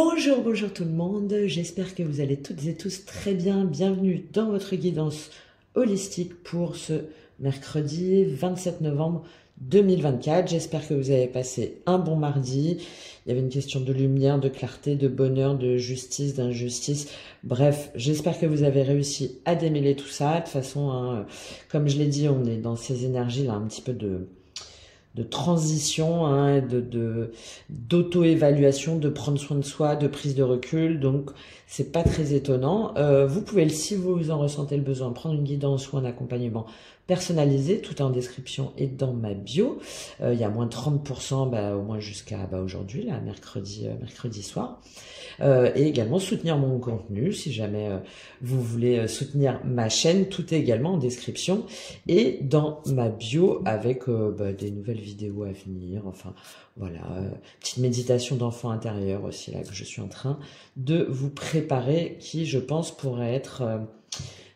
Bonjour, bonjour tout le monde, j'espère que vous allez toutes et tous très bien. Bienvenue dans votre guidance holistique pour ce mercredi 27 novembre 2024. J'espère que vous avez passé un bon mardi. Il y avait une question de lumière, de clarté, de bonheur, de justice, d'injustice. Bref, j'espère que vous avez réussi à démêler tout ça. De toute façon, hein, comme je l'ai dit, on est dans ces énergies-là un petit peu de transition, hein, d'auto-évaluation, de prendre soin de soi, de prise de recul. Donc, c'est pas très étonnant. Vous pouvez, si vous en ressentez le besoin, prendre une guidance ou un accompagnement personnalisé, tout est en description et dans ma bio. Il y a moins 30%, au moins jusqu'à aujourd'hui, là, mercredi soir. Et également soutenir mon contenu, si jamais vous voulez soutenir ma chaîne, tout est également en description et dans ma bio avec des nouvelles vidéos à venir, enfin voilà, petite méditation d'enfant intérieur aussi là que je suis en train de vous préparer, qui je pense pourrait être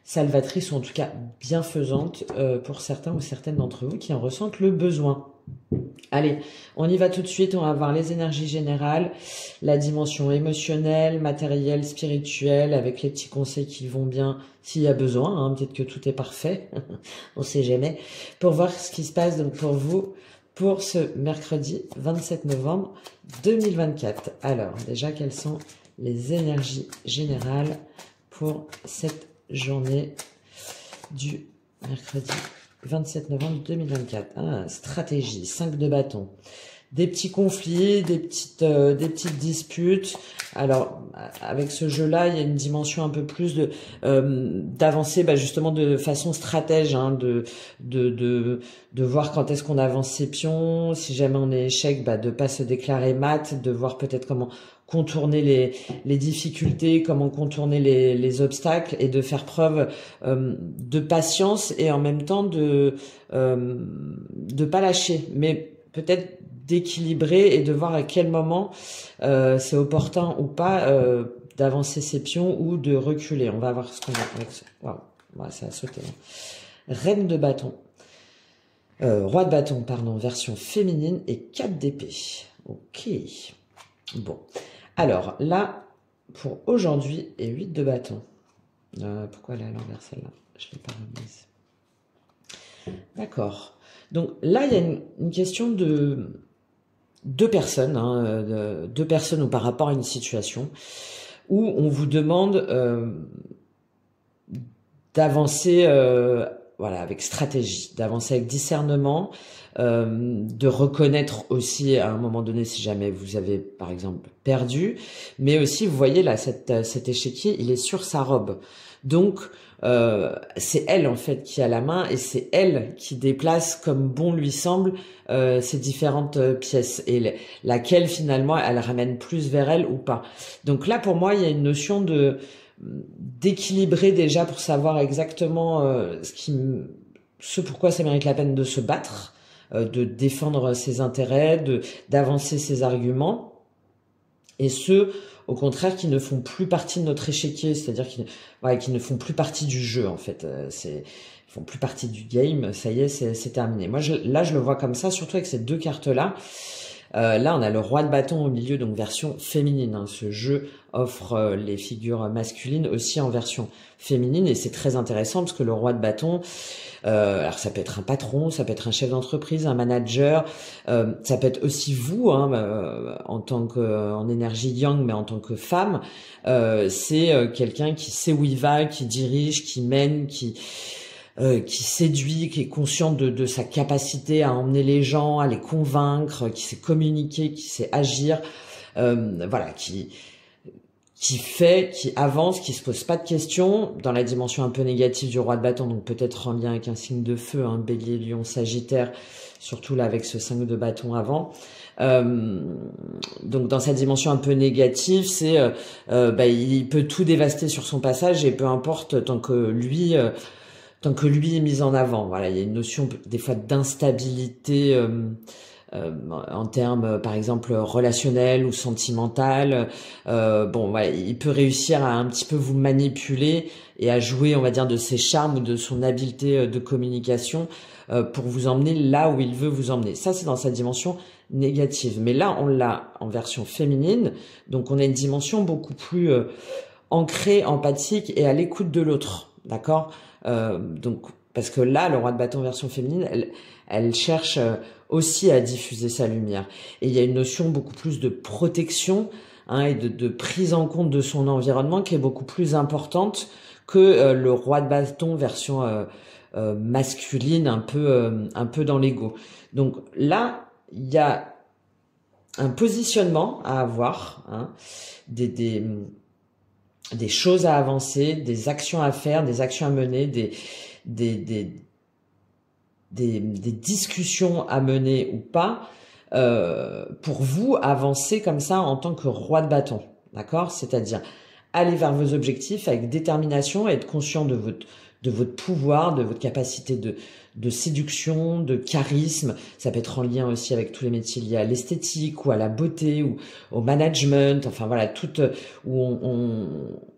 salvatrice ou en tout cas bienfaisante pour certains ou certaines d'entre vous qui en ressentent le besoin. Allez, on y va tout de suite, on va voir les énergies générales, la dimension émotionnelle, matérielle, spirituelle, avec les petits conseils qui vont bien s'il y a besoin, hein, peut-être que tout est parfait, on sait jamais, pour voir ce qui se passe donc pour vous pour ce mercredi 27 novembre 2024. Alors, déjà, quelles sont les énergies générales pour cette journée du mercredi 27 novembre 2024. Ah, stratégie, 5 de bâton. Des petits conflits, des petites disputes. Alors, avec ce jeu-là, il y a une dimension un peu plus de d'avancer, justement de façon stratège, hein, de voir quand est-ce qu'on avance ses pions. Si jamais on est échec, de pas se déclarer mat, de voir peut-être comment contourner les difficultés, comment contourner les obstacles et de faire preuve de patience et en même temps de pas lâcher, mais peut-être d'équilibrer et de voir à quel moment c'est opportun ou pas d'avancer ses pions ou de reculer. On va voir ce qu'on a avec ça. Waouh, ça a sauté. Reine de bâton. Roi de bâton, pardon, version féminine et 4 d'épée. Ok. Bon. Alors, là, pour aujourd'hui, et 8 de bâton. Pourquoi elle est à l'envers, celle-là? Je ne l'ai pas remise. D'accord. Donc, là, il y a une question de deux personnes, hein, deux personnes ou par rapport à une situation où on vous demande d'avancer avec stratégie, d'avancer avec discernement, de reconnaître aussi à un moment donné si jamais vous avez par exemple perdu, mais aussi vous voyez là cet échiquier, il est sur sa robe, donc c'est elle en fait qui a la main et c'est elle qui déplace comme bon lui semble ces différentes pièces et laquelle finalement elle ramène plus vers elle ou pas. Donc là pour moi il y a une notion d'équilibrer déjà pour savoir exactement ce pourquoi ça mérite la peine de se battre, de défendre ses intérêts, d'avancer ses arguments, et ceux au contraire qui ne font plus partie de notre échiquier, c'est-à-dire qui ne font plus partie du jeu en fait, ils font plus partie du game, ça y est, c'est terminé. Moi là je le vois comme ça, surtout avec ces deux cartes là. Là, on a le roi de bâton au milieu, donc version féminine. Hein. Ce jeu offre les figures masculines aussi en version féminine et c'est très intéressant parce que le roi de bâton, alors ça peut être un patron, ça peut être un chef d'entreprise, un manager, ça peut être aussi vous, hein, en énergie yang, mais en tant que femme, c'est quelqu'un qui sait où il va, qui dirige, qui mène, qui séduit, qui est conscient de sa capacité à emmener les gens, à les convaincre, qui sait communiquer, qui sait agir, qui fait, qui avance, qui se pose pas de questions, dans la dimension un peu négative du roi de bâton, donc peut-être en lien avec un signe de feu, hein, bélier, lion, sagittaire, surtout là avec ce 5 de bâton avant. Donc dans sa dimension un peu négative, c'est il peut tout dévaster sur son passage et peu importe tant que lui est mis en avant. Voilà, il y a une notion des fois d'instabilité en termes, par exemple, relationnels ou sentimental. Il peut réussir à un petit peu vous manipuler et à jouer, on va dire, de ses charmes ou de son habileté de communication pour vous emmener là où il veut vous emmener. Ça, c'est dans sa dimension négative. Mais là, on l'a en version féminine, donc on a une dimension beaucoup plus ancrée, empathique et à l'écoute de l'autre, d'accord? Donc, parce que là, le roi de bâton version féminine, elle cherche aussi à diffuser sa lumière. Et il y a une notion beaucoup plus de protection, hein, et de prise en compte de son environnement qui est beaucoup plus importante que le roi de bâton version masculine, un peu dans l'ego. Donc là, il y a un positionnement à avoir, hein, des choses à avancer, des actions à faire, des actions à mener, des discussions à mener ou pas, pour vous avancer comme ça en tant que roi de bâton, d'accord? C'est-à-dire aller vers vos objectifs avec détermination et être conscient de votre pouvoir, de votre capacité de séduction, de charisme. Ça peut être en lien aussi avec tous les métiers liés à l'esthétique ou à la beauté ou au management. Enfin voilà, tout où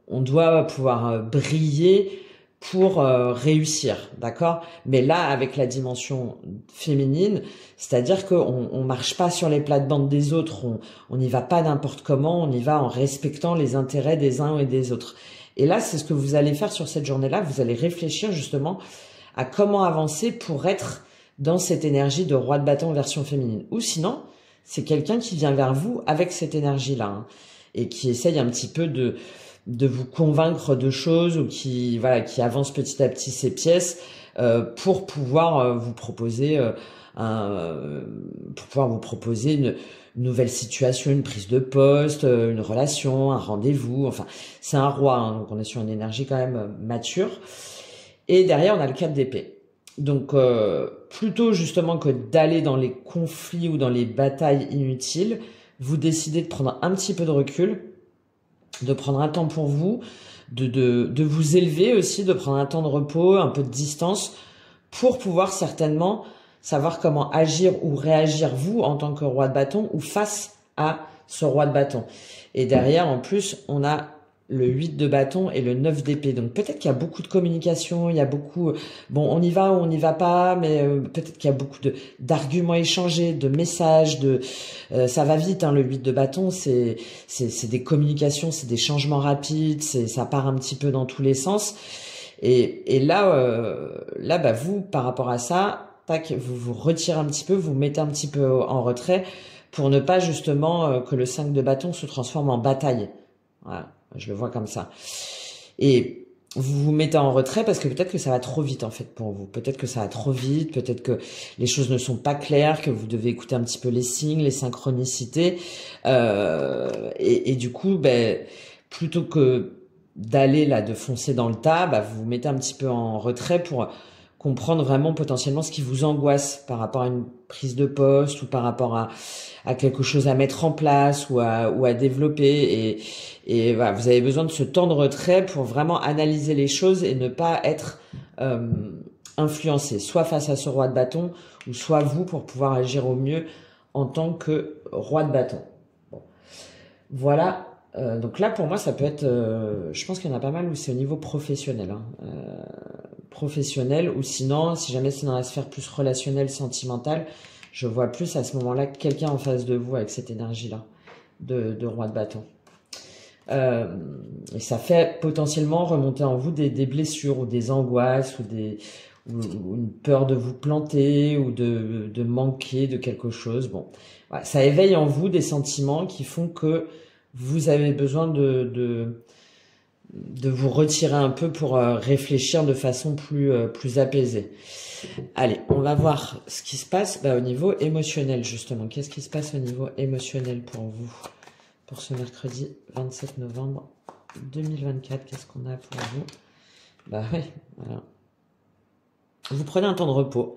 on doit pouvoir briller pour réussir, d'accord? Mais là, avec la dimension féminine, c'est-à-dire qu'on marche pas sur les plates-bandes des autres, on n'y va pas n'importe comment, on y va en respectant les intérêts des uns et des autres. Et là, c'est ce que vous allez faire sur cette journée-là, vous allez réfléchir justement à comment avancer pour être dans cette énergie de roi de bâton version féminine. Ou sinon, c'est quelqu'un qui vient vers vous avec cette énergie-là, hein, et qui essaye un petit peu de vous convaincre de choses ou qui avance petit à petit ses pièces pour pouvoir vous proposer une nouvelle situation, une prise de poste, une relation, un rendez-vous. Enfin, c'est un roi, hein, donc on est sur une énergie quand même mature. Et derrière, on a le 4 d'épée. Donc, plutôt justement que d'aller dans les conflits ou dans les batailles inutiles, vous décidez de prendre un petit peu de recul, de prendre un temps pour vous, de vous élever aussi, de prendre un temps de repos, un peu de distance, pour pouvoir certainement savoir comment agir ou réagir vous en tant que roi de bâton ou face à ce roi de bâton. Et derrière, en plus, on a le 8 de bâton et le 9 d'épée. Donc peut-être qu'il y a beaucoup de communication, il y a beaucoup... Bon, on y va ou on n'y va pas, mais peut-être qu'il y a beaucoup d'arguments échangés, de messages, ça va vite, hein, le 8 de bâton, c'est des communications, c'est des changements rapides, ça part un petit peu dans tous les sens. Et là, bah, vous, par rapport à ça, tac, vous vous retirez un petit peu, vous mettez un petit peu en retrait pour ne pas justement que le 5 de bâton se transforme en bataille. Voilà. Je le vois comme ça. Et vous vous mettez en retrait parce que peut-être que ça va trop vite en fait pour vous. Peut-être que ça va trop vite, peut-être que les choses ne sont pas claires, que vous devez écouter un petit peu les signes, les synchronicités. Et du coup, ben, plutôt que d'aller là, de foncer dans le tas, bah, vous vous mettez un petit peu en retrait pour comprendre vraiment potentiellement ce qui vous angoisse par rapport à une prise de poste ou par rapport à quelque chose à mettre en place ou à développer. Et voilà, vous avez besoin de ce temps de retrait pour vraiment analyser les choses et ne pas être influencé, soit face à ce roi de bâton ou soit vous pour pouvoir agir au mieux en tant que roi de bâton. Bon. Voilà. Donc là, pour moi, ça peut être... je pense qu'il y en a pas mal où c'est au niveau professionnel. Hein. Professionnel, ou sinon, si jamais c'est dans la sphère plus relationnelle, sentimentale, je vois plus à ce moment-là quelqu'un en face de vous avec cette énergie-là de roi de bâton. Et ça fait potentiellement remonter en vous des blessures ou des angoisses ou une peur de vous planter ou de manquer de quelque chose. Bon, voilà, ça éveille en vous des sentiments qui font que vous avez besoin de vous retirer un peu pour réfléchir de façon plus apaisée. Allez, on va voir ce qui se passe au niveau émotionnel, justement. Qu'est-ce qui se passe au niveau émotionnel pour vous, pour ce mercredi 27 novembre 2024? Qu'est-ce qu'on a pour vous? Bah ouais, voilà. Vous prenez un temps de repos,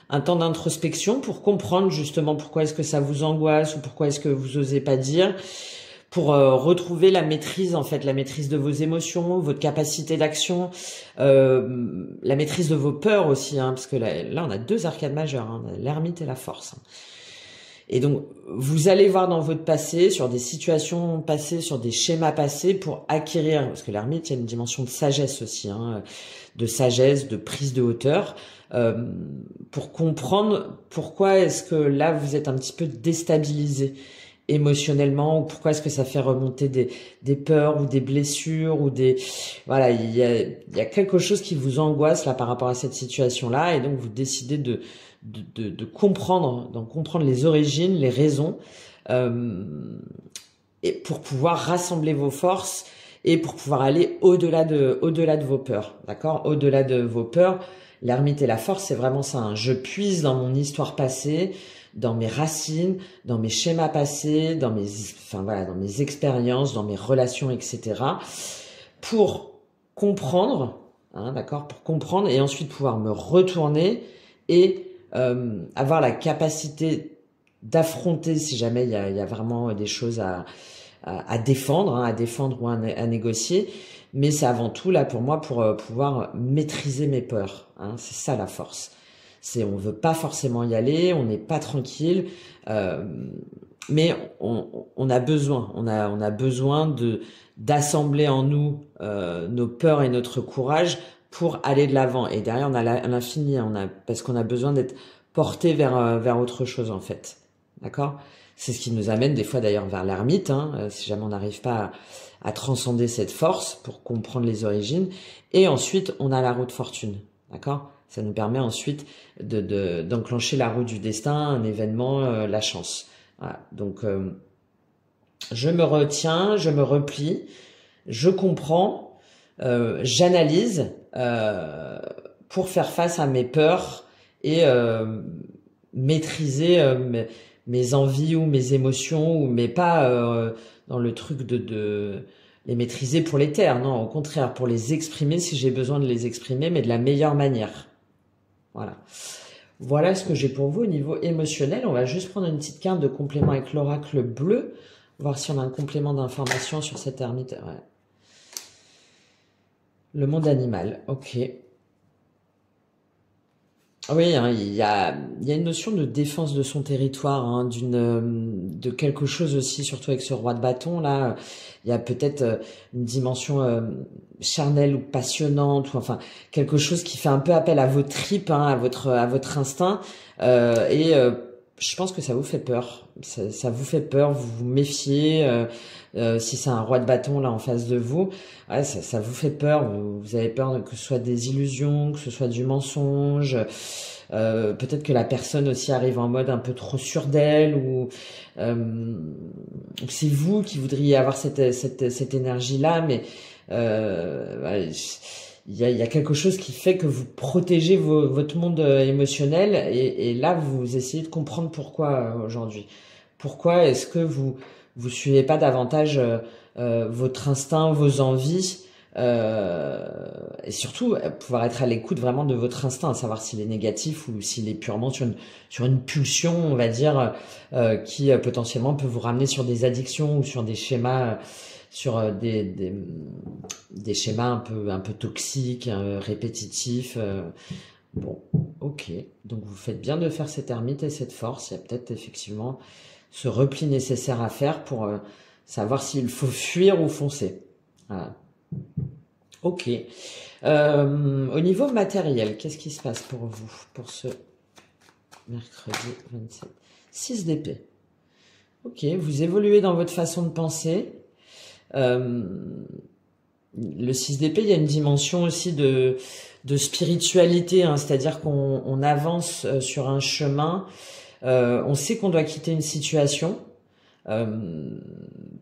un temps d'introspection pour comprendre justement pourquoi est-ce que ça vous angoisse ou pourquoi est-ce que vous osez pas dire, pour retrouver la maîtrise, en fait, la maîtrise de vos émotions, votre capacité d'action, la maîtrise de vos peurs aussi, hein, parce que là on a deux arcades majeures, hein, l'ermite et la force. Hein. Et donc, vous allez voir dans votre passé, sur des situations passées, sur des schémas passés, pour acquérir, parce que l'ermite, il y a une dimension de sagesse aussi, hein, de sagesse, de prise de hauteur, pour comprendre pourquoi est-ce que là, vous êtes un petit peu déstabilisé émotionnellement, ou pourquoi est-ce que ça fait remonter des peurs ou des blessures ou des voilà, il y a quelque chose qui vous angoisse là par rapport à cette situation-là, et donc vous décidez de comprendre, d'en comprendre les origines, les raisons, et pour pouvoir rassembler vos forces et pour pouvoir aller au-delà de vos peurs, d'accord? Au-delà de vos peurs, l'ermite et la force, c'est vraiment ça, hein. Je puise dans mon histoire passée, dans mes racines, dans mes schémas passés, dans mes expériences, dans mes relations, etc., pour comprendre, hein, d'accord, pour comprendre et ensuite pouvoir me retourner et avoir la capacité d'affronter si jamais il y a vraiment des choses à défendre, hein, à défendre ou à négocier. Mais c'est avant tout là pour moi pour pouvoir maîtriser mes peurs, hein, c'est ça la force. On veut pas forcément y aller, on n'est pas tranquille, mais on a besoin d'assembler en nous nos peurs et notre courage pour aller de l'avant. Et derrière, on a l'infini, parce qu'on a besoin d'être porté vers autre chose en fait, d'accord? C'est ce qui nous amène des fois d'ailleurs vers l'ermite, hein, si jamais on n'arrive pas à transcender cette force pour comprendre les origines. Et ensuite, on a la roue de fortune, d'accord? Ça nous permet ensuite d'enclencher la roue du destin, un événement, la chance. Voilà. Donc, je me retiens, je me replie, je comprends, j'analyse pour faire face à mes peurs et maîtriser mes envies ou mes émotions, mais pas dans le truc de les maîtriser pour les taire, non, au contraire, pour les exprimer si j'ai besoin de les exprimer, mais de la meilleure manière. Voilà. Voilà ce que j'ai pour vous au niveau émotionnel. On va juste prendre une petite carte de complément avec l'oracle bleu, voir si on a un complément d'information sur cette ermite. Ouais. Le monde animal, ok. Oui, hein, il y a une notion de défense de son territoire, hein, de quelque chose aussi, surtout avec ce roi de bâton là. Il y a peut-être une dimension charnelle ou passionnante, ou enfin quelque chose qui fait un peu appel à vos tripes, hein, à votre instinct. Je pense que ça vous fait peur. Ça vous fait peur, vous vous méfiez. Si c'est un roi de bâton là en face de vous, ouais, ça vous fait peur. Vous avez peur que ce soit des illusions, que ce soit du mensonge. Peut-être que la personne aussi arrive en mode un peu trop sûr d'elle, ou c'est vous qui voudriez avoir cette énergie-là, mais ouais, il y a quelque chose qui fait que vous protégez votre monde émotionnel, et là vous essayez de comprendre pourquoi aujourd'hui. Pourquoi est-ce que vous suivez pas davantage votre instinct, vos envies, et surtout pouvoir être à l'écoute vraiment de votre instinct, à savoir s'il est négatif ou s'il est purement sur une pulsion, on va dire, qui potentiellement peut vous ramener sur des addictions ou sur des schémas, sur des schémas un peu toxiques, répétitifs. Bon, ok. Donc vous faites bien de faire cette ermite et cette force. Il y a peut-être effectivement ce repli nécessaire à faire pour savoir s'il faut fuir ou foncer. Voilà. Ok. Au niveau matériel, qu'est-ce qui se passe pour vous, pour ce mercredi 27 6 d'épée. Ok, vous évoluez dans votre façon de penser. Le 6 d'épée, il y a une dimension aussi de spiritualité, hein, c'est-à-dire qu'on avance sur un chemin. On sait qu'on doit quitter une situation.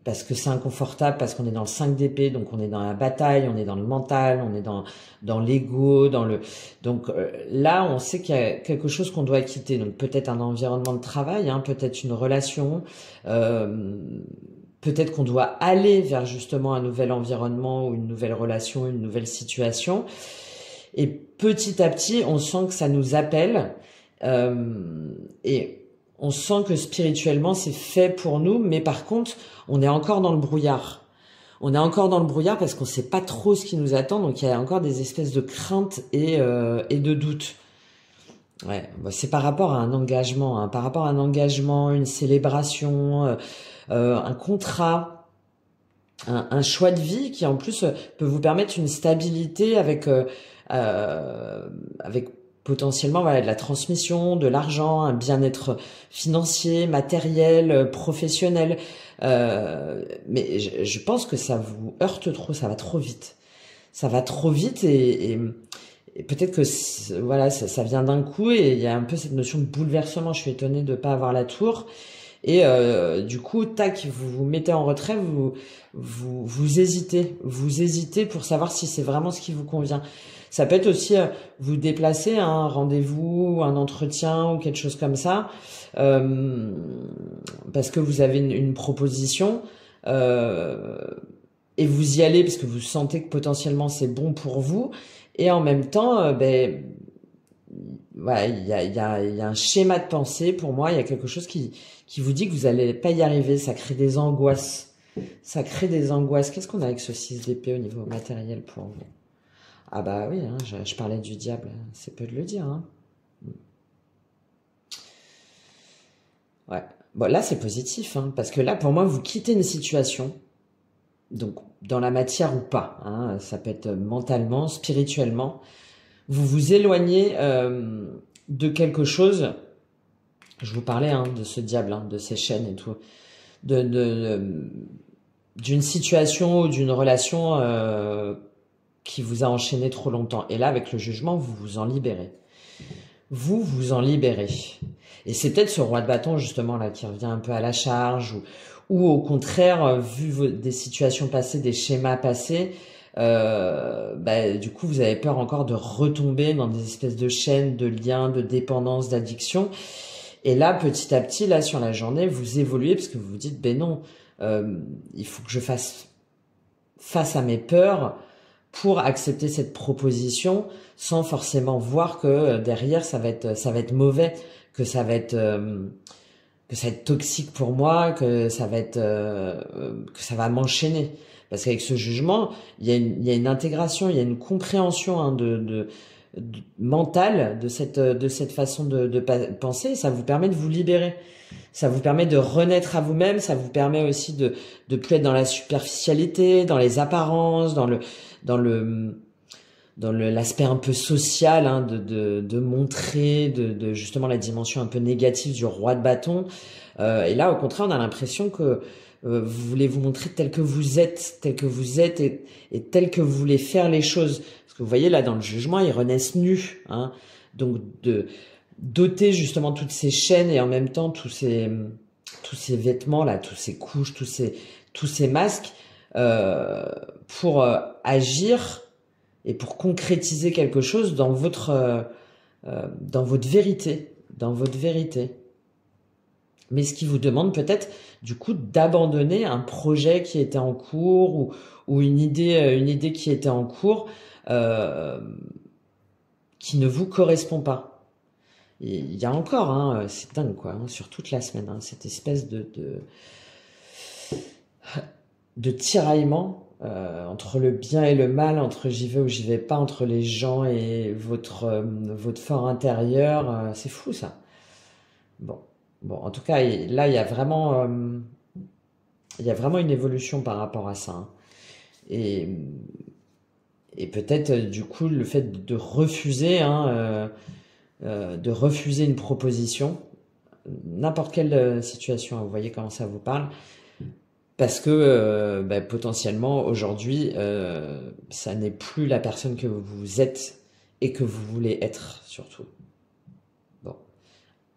Parce que c'est inconfortable, parce qu'on est dans le 5 d'épée, donc on est dans la bataille, on est dans le mental, on est dans l'ego, donc là on sait qu'il y a quelque chose qu'on doit quitter, donc peut-être un environnement de travail, hein, peut-être une relation, peut-être qu'on doit aller vers justement un nouvel environnement ou une nouvelle relation, une nouvelle situation, et petit à petit on sent que ça nous appelle, et on sent que spirituellement, c'est fait pour nous, mais par contre, on est encore dans le brouillard. On est encore dans le brouillard parce qu'on ne sait pas trop ce qui nous attend, donc il y a encore des espèces de craintes et de doutes. Ouais, bah, c'est par rapport à un engagement, hein, par rapport à un engagement, une célébration, un contrat, un choix de vie qui en plus peut vous permettre une stabilité avec potentiellement voilà de la transmission, de l'argent, un bien-être financier, matériel, professionnel. Mais je pense que ça vous heurte trop, ça va trop vite. Ça va trop vite et peut-être que voilà ça vient d'un coup et il y a un peu cette notion de bouleversement. Je suis étonnée de pas avoir la tour et du coup tac vous vous mettez en retrait, vous hésitez pour savoir si c'est vraiment ce qui vous convient. Ça peut être aussi vous déplacer, hein, un rendez-vous, un entretien ou quelque chose comme ça, euh, parce que vous avez une proposition. Euh, et vous y allez parce que vous sentez que potentiellement c'est bon pour vous et en même temps ben voilà il y a un schéma de pensée pour moi, il y a quelque chose qui vous dit que vous allez pas y arriver, ça crée des angoisses, qu'est-ce qu'on a avec ce 6 d'épée au niveau matériel pour vous? Ah bah oui, hein, je parlais du diable, c'est peu de le dire, hein. Ouais, bon là c'est positif, hein, parce que là pour moi vous quittez une situation. Donc, dans la matière ou pas, hein, ça peut être mentalement, spirituellement, vous vous éloignez de quelque chose. Je vous parlais hein, de ce diable, hein, de ces chaînes et tout, d'une situation ou d'une relation qui vous a enchaîné trop longtemps. Et là, avec le jugement, vous vous en libérez. Vous vous en libérez. Et c'est peut-être ce roi de bâton justement là qui revient un peu à la charge ou au contraire, vu des situations passées, des schémas passés, bah, du coup vous avez peur encore de retomber dans des espèces de chaînes, de liens, de dépendance, d'addiction. Et là, petit à petit, là sur la journée, vous évoluez parce que vous vous dites, ben non, il faut que je fasse face à mes peurs pour accepter cette proposition sans forcément voir que derrière ça va être mauvais, que ça va être toxique pour moi, que ça va m'enchaîner. Parce qu'avec ce jugement, il y a une intégration, il y a une compréhension hein, mentale de cette façon de penser. Ça vous permet de vous libérer. Ça vous permet de renaître à vous-même. Ça vous permet aussi de plus être dans la superficialité, dans les apparences, dans le l'aspect un peu social hein, de montrer de justement la dimension un peu négative du roi de bâton et là au contraire on a l'impression que vous voulez vous montrer tel que vous êtes et tel que vous voulez faire les choses parce que vous voyez là dans le jugement ils renaissent nus hein, donc de doter justement toutes ces chaînes et en même temps tous ces vêtements là, tous ces couches, tous ces masques pour agir et pour concrétiser quelque chose dans votre vérité, dans votre vérité. Mais ce qui vous demande peut-être du coup d'abandonner un projet qui était en cours ou une idée qui était en cours qui ne vous correspond pas. Et il y a encore, hein, c'est dingue quoi, hein, sur toute la semaine, hein, cette espèce de tiraillement entre le bien et le mal, entre j'y vais ou j'y vais pas, entre les gens et votre fort intérieur, c'est fou ça. Bon, en tout cas, là il y a vraiment une évolution par rapport à ça. Hein. Et, et peut-être du coup le fait de refuser, hein, de refuser une proposition, n'importe quelle situation, vous voyez comment ça vous parle. Parce que bah, potentiellement aujourd'hui, ça n'est plus la personne que vous êtes et que vous voulez être surtout. Bon,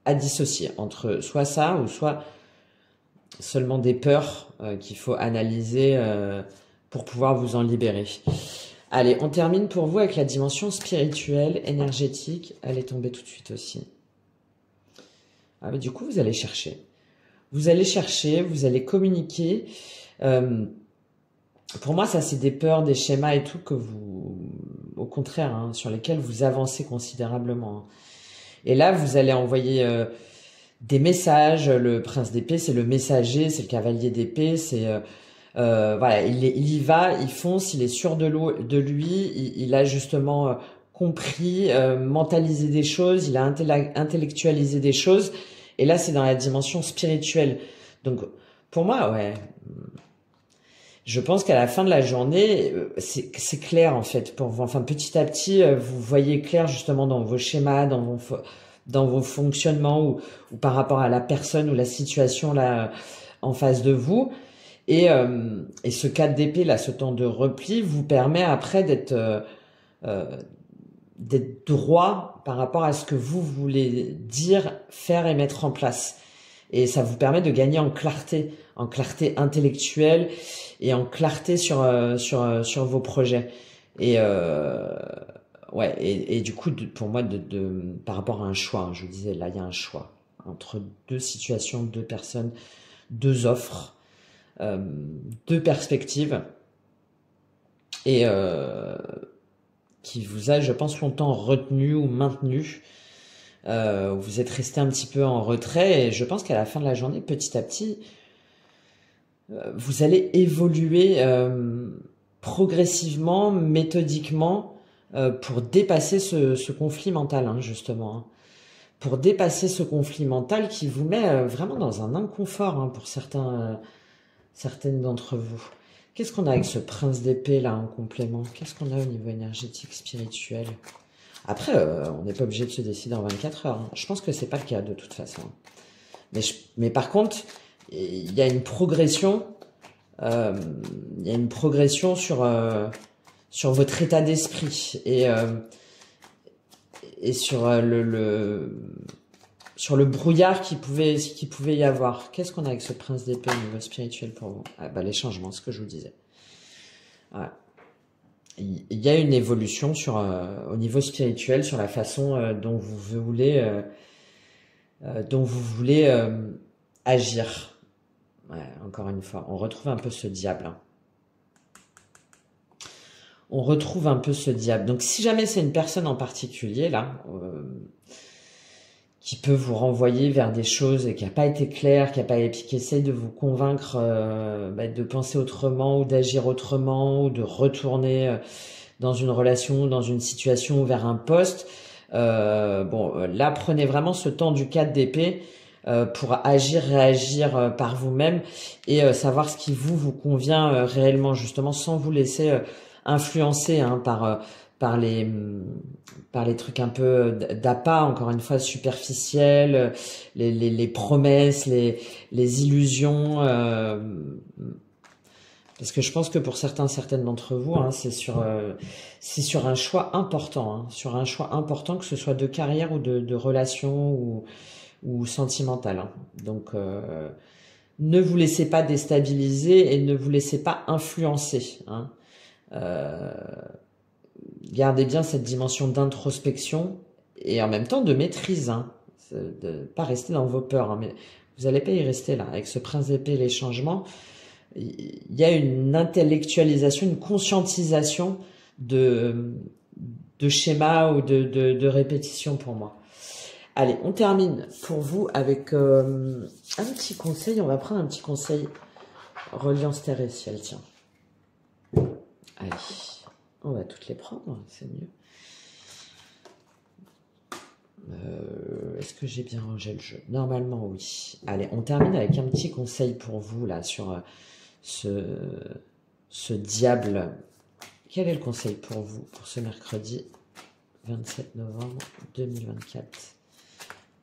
à dissocier entre soit ça ou soit seulement des peurs qu'il faut analyser pour pouvoir vous en libérer. Allez, on termine pour vous avec la dimension spirituelle, énergétique. Elle est tombée tout de suite aussi. Ah, mais du coup, vous allez chercher. Vous allez communiquer. Pour moi, ça, c'est des peurs, des schémas et tout que vous, au contraire, hein, sur lesquels vous avancez considérablement. Hein. Et là, vous allez envoyer des messages. Le prince d'épée, c'est le messager, c'est le cavalier d'épée, c'est voilà, il y va, il fonce, il est sûr de lui, il a justement compris, mentalisé des choses, il a intellectualisé des choses. Et là, c'est dans la dimension spirituelle. Donc, pour moi, ouais, je pense qu'à la fin de la journée, c'est clair en fait pour vous. Enfin, petit à petit, vous voyez clair justement dans vos schémas, dans vos fonctionnements ou par rapport à la personne ou la situation là en face de vous. Et ce 4 d'épée là, ce temps de repli, vous permet après d'être droit par rapport à ce que vous voulez dire, faire et mettre en place. Et ça vous permet de gagner en clarté intellectuelle et en clarté sur vos projets. Et ouais, et du coup, pour moi, par rapport à un choix, hein, je vous disais, là, il y a un choix entre deux situations, deux personnes, deux offres, deux perspectives, et qui vous a, je pense, longtemps retenu ou maintenu. Vous êtes resté un petit peu en retrait, et je pense qu'à la fin de la journée, petit à petit, vous allez évoluer progressivement, méthodiquement, pour dépasser ce conflit mental, hein, justement. Hein. Pour dépasser ce conflit mental qui vous met vraiment dans un inconfort hein, pour certaines d'entre vous. Qu'est-ce qu'on a avec ce prince d'épée là en complément? Qu'est-ce qu'on a au niveau énergétique, spirituel? Après, on n'est pas obligé de se décider en 24 heures. Hein. Je pense que c'est pas le cas de toute façon. Mais par contre, il y a une progression. Il y a une progression sur votre état d'esprit et sur sur le brouillard qui pouvait y avoir. Qu'est-ce qu'on a avec ce prince d'épée au niveau spirituel pour vous? Ah, bah, les changements, ce que je vous disais. Ouais. Il y a une évolution au niveau spirituel, sur la façon dont vous voulez agir. Ouais, encore une fois, on retrouve un peu ce diable. Hein. On retrouve un peu ce diable. Donc, si jamais c'est une personne en particulier, là, qui peut vous renvoyer vers des choses et qui n'a pas été clair, qui essaye de vous convaincre de penser autrement ou d'agir autrement ou de retourner dans une relation, dans une situation ou vers un poste. Bon, là, prenez vraiment ce temps du 4 d'épée pour agir, réagir par vous-même et savoir ce qui vous convient réellement, justement, sans vous laisser influencer hein, par les trucs un peu d'appât, encore une fois, superficiels, les promesses, les illusions. Parce que je pense que pour certaines d'entre vous, hein, c'est sur un choix important, hein, sur un choix important, que ce soit de carrière ou de relation ou sentimental. Hein. Donc, ne vous laissez pas déstabiliser et ne vous laissez pas influencer. Hein. Gardez bien cette dimension d'introspection et en même temps de maîtrise. Hein. De pas rester dans vos peurs. Hein, mais vous n'allez pas y rester là. Avec ce prince d'épée, les changements, il y a une intellectualisation, une conscientisation de schémas ou de répétitions pour moi. Allez, on termine pour vous avec un petit conseil. On va prendre un petit conseil reliance terre et ciel, tiens. Allez, on va toutes les prendre, c'est mieux. Est-ce que j'ai bien rangé le jeu? Normalement, oui. Allez, on termine avec un petit conseil pour vous, là, sur ce diable. Quel est le conseil pour vous, pour ce mercredi 27 novembre 2024?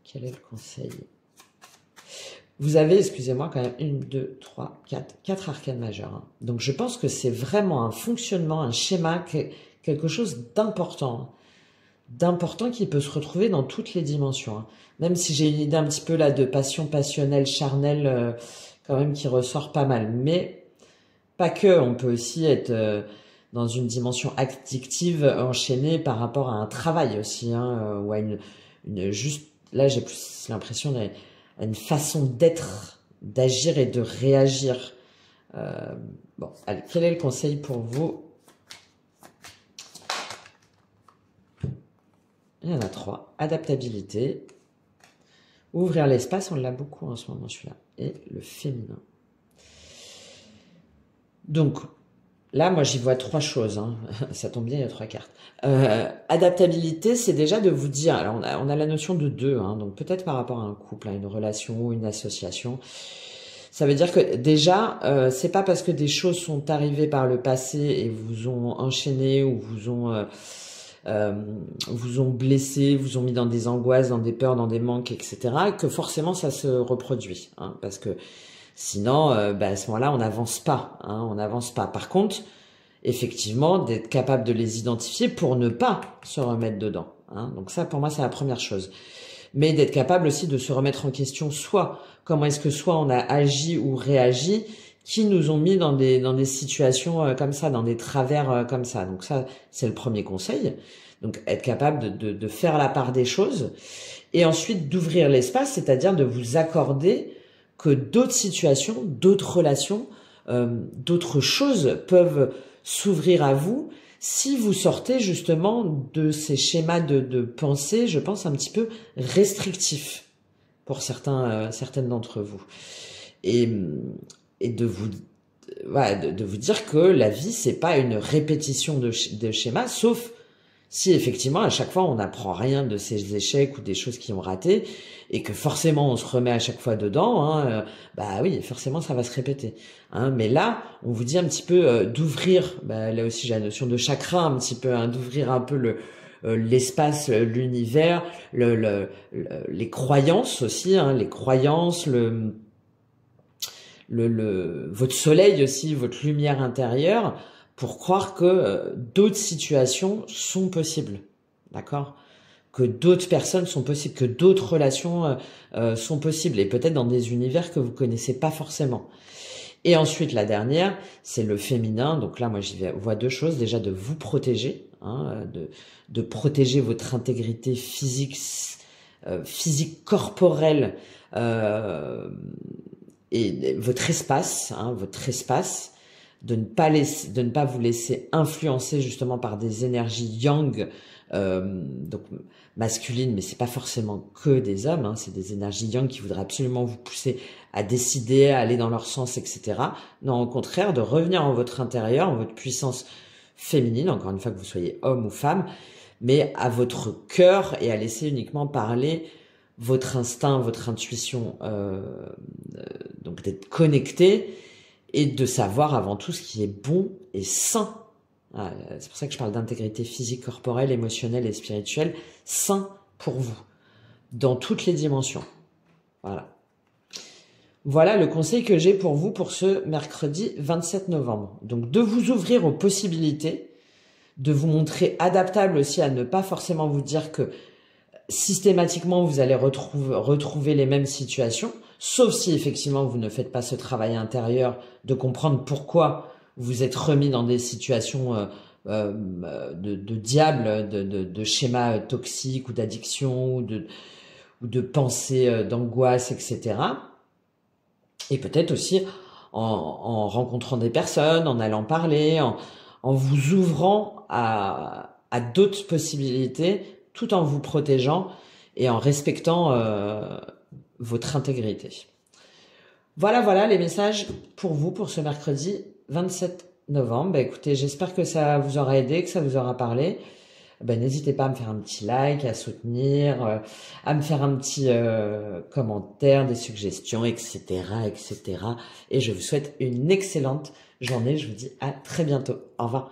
Quel est le conseil? Vous avez, excusez-moi, quand même 1, 2, 3, 4 arcanes majeures. Hein. Donc, je pense que c'est vraiment un fonctionnement, un schéma, quelque chose d'important. D'important qui peut se retrouver dans toutes les dimensions. Hein. Même si j'ai une idée un petit peu là de passion passionnelle, charnelle, quand même qui ressort pas mal. Mais pas que, on peut aussi être dans une dimension addictive enchaînée par rapport à un travail aussi. Hein, ou à juste, là j'ai plus l'impression à une façon d'être, d'agir et de réagir. Bon, allez, quel est le conseil pour vous? Il y en a 3. Adaptabilité. Ouvrir l'espace, on l'a beaucoup en ce moment celui-là. Et le féminin. Donc, Là, moi, j'y vois trois choses, hein. Ça tombe bien, il y a trois cartes. Adaptabilité, c'est déjà de vous dire, alors on a la notion de deux, hein, donc peut-être par rapport à un couple, à une relation, une association. Ça veut dire que déjà, c'est pas parce que des choses sont arrivées par le passé et vous ont enchaîné ou vous ont blessé, vous ont mis dans des angoisses, dans des peurs, dans des manques, etc., que forcément ça se reproduit, hein, parce que sinon, à ce moment-là, on n'avance pas, hein, on n'avance pas. Par contre, effectivement, d'être capable de les identifier pour ne pas se remettre dedans, hein. Donc ça, pour moi, c'est la première chose. Mais d'être capable aussi de se remettre en question, soit comment est-ce que soit on a agi ou réagi, qui nous ont mis dans des situations comme ça, dans des travers comme ça. Donc ça, c'est le premier conseil. Donc être capable de faire la part des choses et ensuite d'ouvrir l'espace, c'est-à-dire de vous accorder que d'autres situations, d'autres relations, d'autres choses peuvent s'ouvrir à vous si vous sortez justement de ces schémas de pensée, je pense, un petit peu restrictifs pour certaines d'entre vous. Et de vous, voilà, de vous dire que la vie, c'est pas une répétition de schémas, sauf si effectivement à chaque fois on n'apprend rien de ces échecs ou des choses qui ont raté et que forcément on se remet à chaque fois dedans, hein, bah oui, forcément ça va se répéter, hein. Mais là on vous dit un petit peu d'ouvrir, là aussi j'ai la notion de chakra un petit peu, hein, d'ouvrir un peu l'espace, l'univers, les croyances aussi, hein, les croyances, votre soleil aussi, votre lumière intérieure, pour croire que d'autres situations sont possibles, d'accord? Que d'autres personnes sont possibles, que d'autres relations sont possibles, et peut-être dans des univers que vous connaissez pas forcément. Et ensuite, la dernière, c'est le féminin. Donc là, moi, j'y vois deux choses. Déjà, de vous protéger, hein, de protéger votre intégrité physique, corporelle, et votre espace, hein, de ne pas vous laisser influencer justement par des énergies yang, donc masculines, mais c'est pas forcément que des hommes, hein, c'est des énergies yang qui voudraient absolument vous pousser à décider, à aller dans leur sens, etc. Non, au contraire, de revenir en votre intérieur, en votre puissance féminine, encore une fois que vous soyez homme ou femme, mais à votre cœur et à laisser uniquement parler votre instinct, votre intuition, donc d'être connecté et de savoir avant tout ce qui est bon et sain. C'est pour ça que je parle d'intégrité physique, corporelle, émotionnelle et spirituelle, sain pour vous, dans toutes les dimensions. Voilà. Voilà le conseil que j'ai pour vous pour ce mercredi 27 novembre. Donc de vous ouvrir aux possibilités, de vous montrer adaptable aussi à ne pas forcément vous dire que systématiquement vous allez retrouver les mêmes situations, sauf si effectivement vous ne faites pas ce travail intérieur de comprendre pourquoi vous êtes remis dans des situations de diable, de schémas toxiques ou d'addiction ou de pensées d'angoisse, etc. Et peut-être aussi en rencontrant des personnes, en allant parler, en vous ouvrant à d'autres possibilités, tout en vous protégeant et en respectant votre intégrité. Voilà les messages pour vous pour ce mercredi 27 novembre. Écoutez, j'espère que ça vous aura aidé, que ça vous aura parlé. N'hésitez pas à me faire un petit like, à soutenir, à me faire un petit commentaire, des suggestions, etc., etc. Et je vous souhaite une excellente journée. Je vous dis à très bientôt. Au revoir.